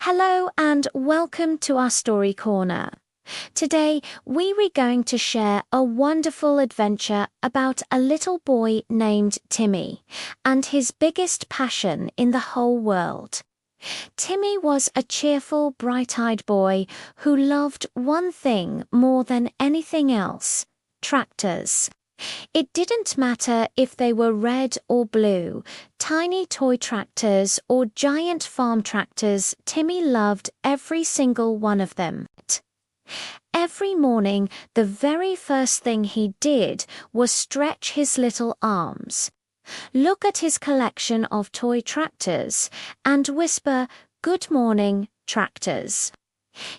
Hello and welcome to our Story Corner. Today, we are going to share a wonderful adventure about a little boy named Timmy and his biggest passion in the whole world. Timmy was a cheerful, bright-eyed boy who loved one thing more than anything else: tractors. It didn't matter if they were red or blue, tiny toy tractors or giant farm tractors, Timmy loved every single one of them. Every morning, the very first thing he did was stretch his little arms, look at his collection of toy tractors, and whisper, "Good morning, tractors."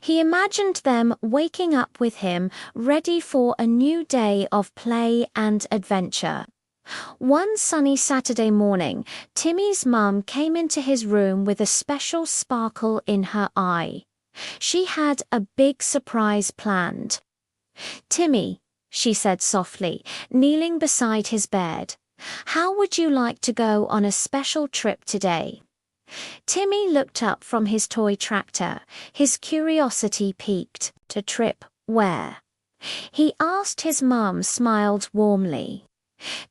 He imagined them waking up with him, ready for a new day of play and adventure. One sunny Saturday morning, Timmy's mum came into his room with a special sparkle in her eye. She had a big surprise planned. "Timmy," she said softly, kneeling beside his bed, "how would you like to go on a special trip today?" Timmy looked up from his toy tractor, his curiosity piqued. "To trip where?" he asked. His mum smiled warmly.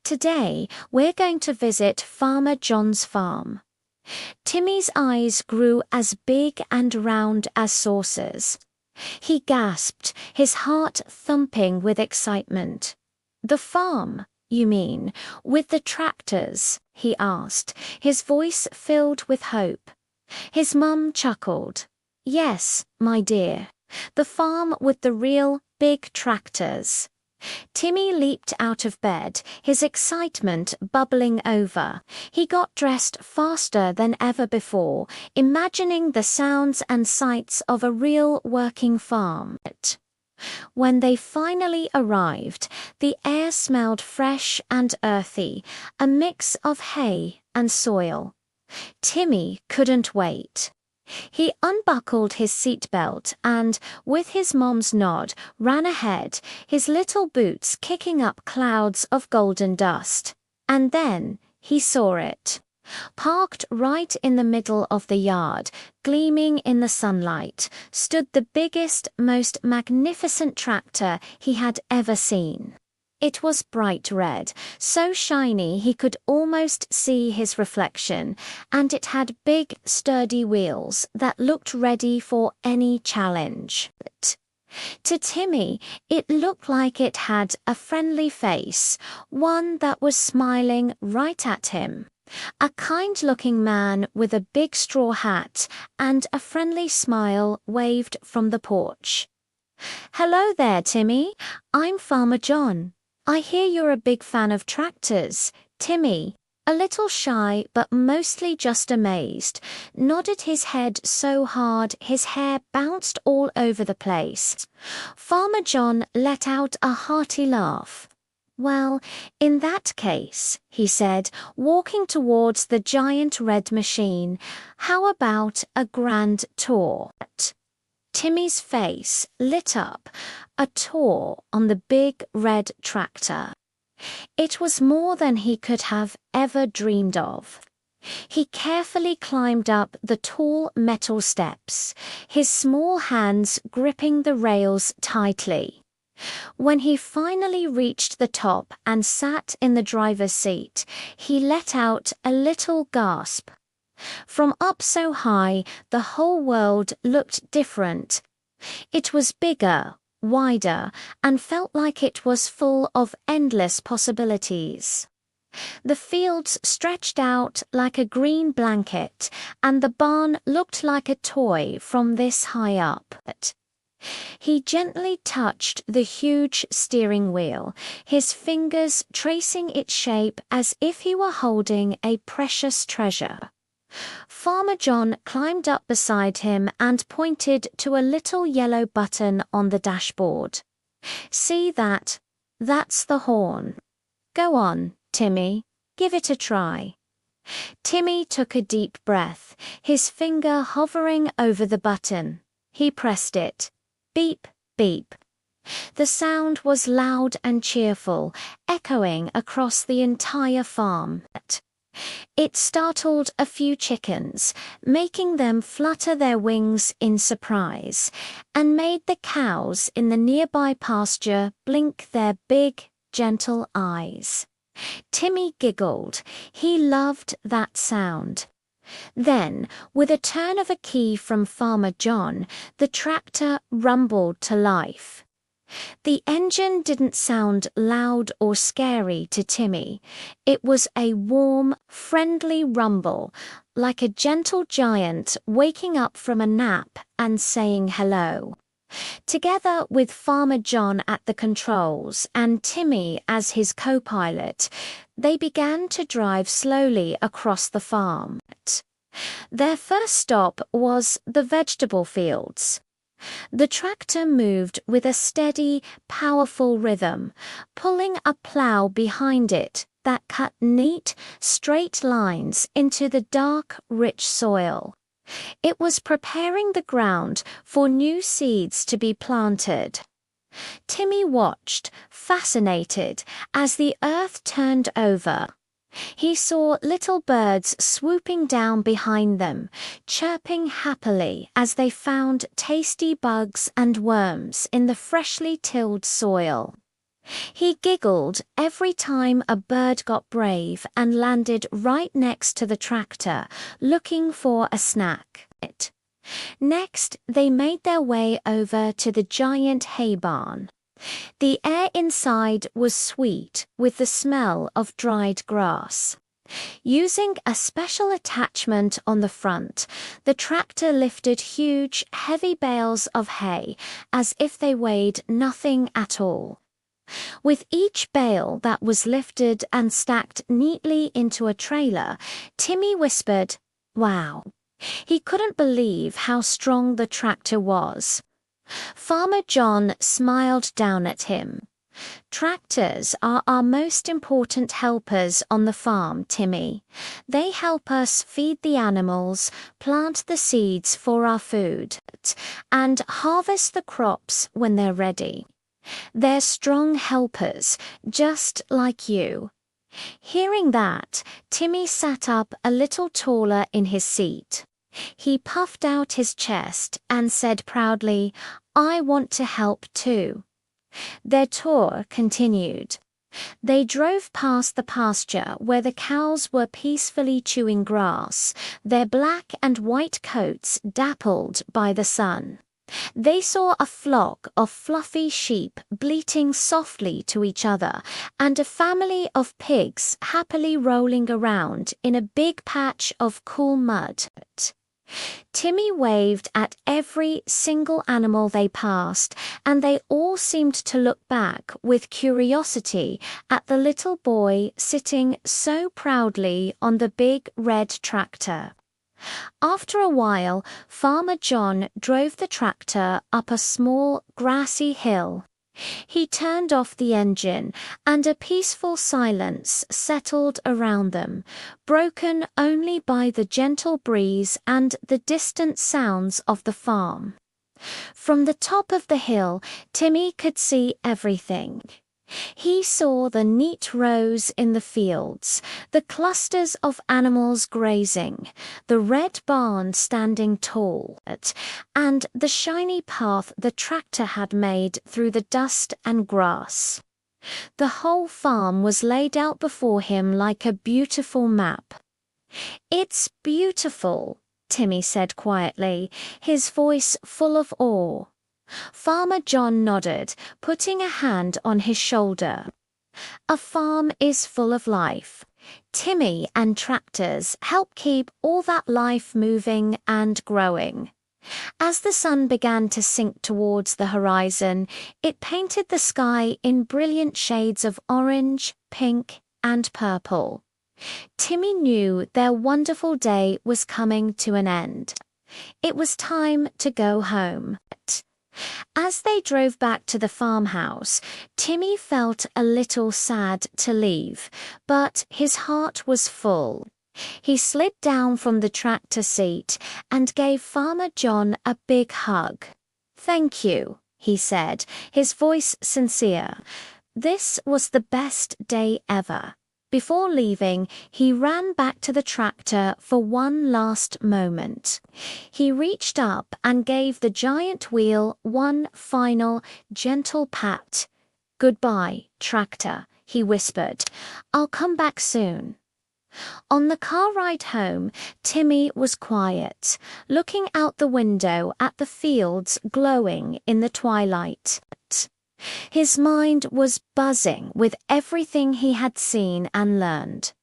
"Today, we're going to visit Farmer John's farm." Timmy's eyes grew as big and round as saucers. He gasped, his heart thumping with excitement. "The farm, you mean, with the tractors?" he asked, his voice filled with hope. His mum chuckled. "Yes, my dear, the farm with the real big tractors." Timmy leaped out of bed, his excitement bubbling over. He got dressed faster than ever before, imagining the sounds and sights of a real working farm. When they finally arrived, the air smelled fresh and earthy, a mix of hay and soil. Timmy couldn't wait. He unbuckled his seatbelt and, with his mom's nod, ran ahead, his little boots kicking up clouds of golden dust. And then he saw it. Parked right in the middle of the yard, gleaming in the sunlight, stood the biggest, most magnificent tractor he had ever seen. It was bright red, so shiny he could almost see his reflection, and it had big, sturdy wheels that looked ready for any challenge. To Timmy, it looked like it had a friendly face, one that was smiling right at him. A kind-looking man with a big straw hat and a friendly smile waved from the porch. "Hello there, Timmy. I'm Farmer John. I hear you're a big fan of tractors." Timmy, a little shy but mostly just amazed, nodded his head so hard his hair bounced all over the place. Farmer John let out a hearty laugh. "Well, in that case," he said, walking towards the giant red machine, "how about a grand tour?" Timmy's face lit up. A tour on the big red tractor. It was more than he could have ever dreamed of. He carefully climbed up the tall metal steps, his small hands gripping the rails tightly. When he finally reached the top and sat in the driver's seat, he let out a little gasp. From up so high, the whole world looked different. It was bigger, wider, and felt like it was full of endless possibilities. The fields stretched out like a green blanket, and the barn looked like a toy from this high up. He gently touched the huge steering wheel, his fingers tracing its shape as if he were holding a precious treasure. Farmer John climbed up beside him and pointed to a little yellow button on the dashboard. "See that? That's the horn. Go on, Timmy, give it a try." Timmy took a deep breath, his finger hovering over the button. He pressed it. Beep, beep. The sound was loud and cheerful, echoing across the entire farm. It startled a few chickens, making them flutter their wings in surprise, and made the cows in the nearby pasture blink their big, gentle eyes. Timmy giggled. He loved that sound. Then, with a turn of a key from Farmer John, the tractor rumbled to life. The engine didn't sound loud or scary to Timmy. It was a warm, friendly rumble, like a gentle giant waking up from a nap and saying hello. Together with Farmer John at the controls and Timmy as his co-pilot, they began to drive slowly across the farm. Their first stop was the vegetable fields. The tractor moved with a steady, powerful rhythm, pulling a plow behind it that cut neat, straight lines into the dark, rich soil. It was preparing the ground for new seeds to be planted. Timmy watched, fascinated, as the earth turned over. He saw little birds swooping down behind them, chirping happily as they found tasty bugs and worms in the freshly tilled soil. He giggled every time a bird got brave and landed right next to the tractor, looking for a snack. Next, they made their way over to the giant hay barn. The air inside was sweet with the smell of dried grass. Using a special attachment on the front, the tractor lifted huge, heavy bales of hay as if they weighed nothing at all. With each bale that was lifted and stacked neatly into a trailer, Timmy whispered, "Wow." He couldn't believe how strong the tractor was. Farmer John smiled down at him. "Tractors are our most important helpers on the farm, Timmy. They help us feed the animals, plant the seeds for our food, and harvest the crops when they're ready. They're strong helpers, just like you." Hearing that, Timmy sat up a little taller in his seat. He puffed out his chest and said proudly, "I want to help too." Their tour continued. They drove past the pasture where the cows were peacefully chewing grass, their black and white coats dappled by the sun. They saw a flock of fluffy sheep bleating softly to each other, and a family of pigs happily rolling around in a big patch of cool mud. Timmy waved at every single animal they passed, and they all seemed to look back with curiosity at the little boy sitting so proudly on the big red tractor. After a while, Farmer John drove the tractor up a small, grassy hill. He turned off the engine, and a peaceful silence settled around them, broken only by the gentle breeze and the distant sounds of the farm. From the top of the hill, Timmy could see everything. He saw the neat rows in the fields, the clusters of animals grazing, the red barn standing tall, and the shiny path the tractor had made through the dust and grass. The whole farm was laid out before him like a beautiful map. "It's beautiful," Timmy said quietly, his voice full of awe. Farmer John nodded, putting a hand on his shoulder. "A farm is full of life. Timmy and tractors help keep all that life moving and growing." As the sun began to sink towards the horizon, it painted the sky in brilliant shades of orange, pink, and purple. Timmy knew their wonderful day was coming to an end. It was time to go home. As they drove back to the farmhouse, Timmy felt a little sad to leave, but his heart was full. He slid down from the tractor seat and gave Farmer John a big hug. "Thank you," he said, his voice sincere. "This was the best day ever." Before leaving, he ran back to the tractor for one last moment. He reached up and gave the giant wheel one final, gentle pat. "Goodbye, tractor," he whispered. "I'll come back soon." On the car ride home, Timmy was quiet, looking out the window at the fields glowing in the twilight. His mind was buzzing with everything he had seen and learned.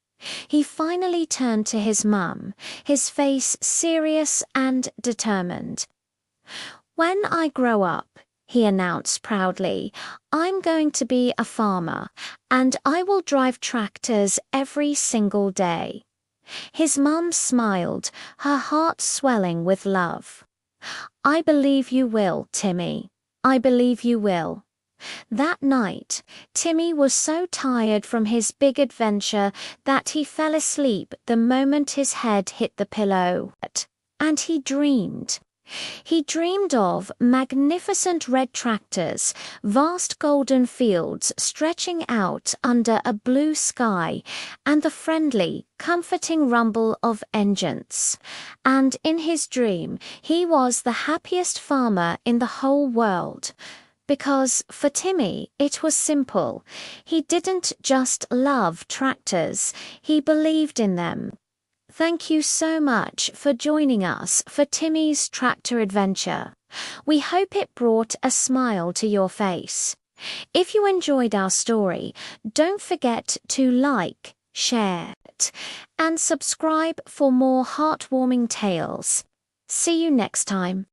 He finally turned to his mum, his face serious and determined. "When I grow up," he announced proudly, "I'm going to be a farmer, and I will drive tractors every single day." His mum smiled, her heart swelling with love. "I believe you will, Timmy. I believe you will." That night, Timmy was so tired from his big adventure that he fell asleep the moment his head hit the pillow. And he dreamed. He dreamed of magnificent red tractors, vast golden fields stretching out under a blue sky, and the friendly, comforting rumble of engines. And in his dream, he was the happiest farmer in the whole world. Because for Timmy, it was simple. He didn't just love tractors, he believed in them. Thank you so much for joining us for Timmy's tractor adventure. We hope it brought a smile to your face. If you enjoyed our story, don't forget to like, share, and subscribe for more heartwarming tales. See you next time.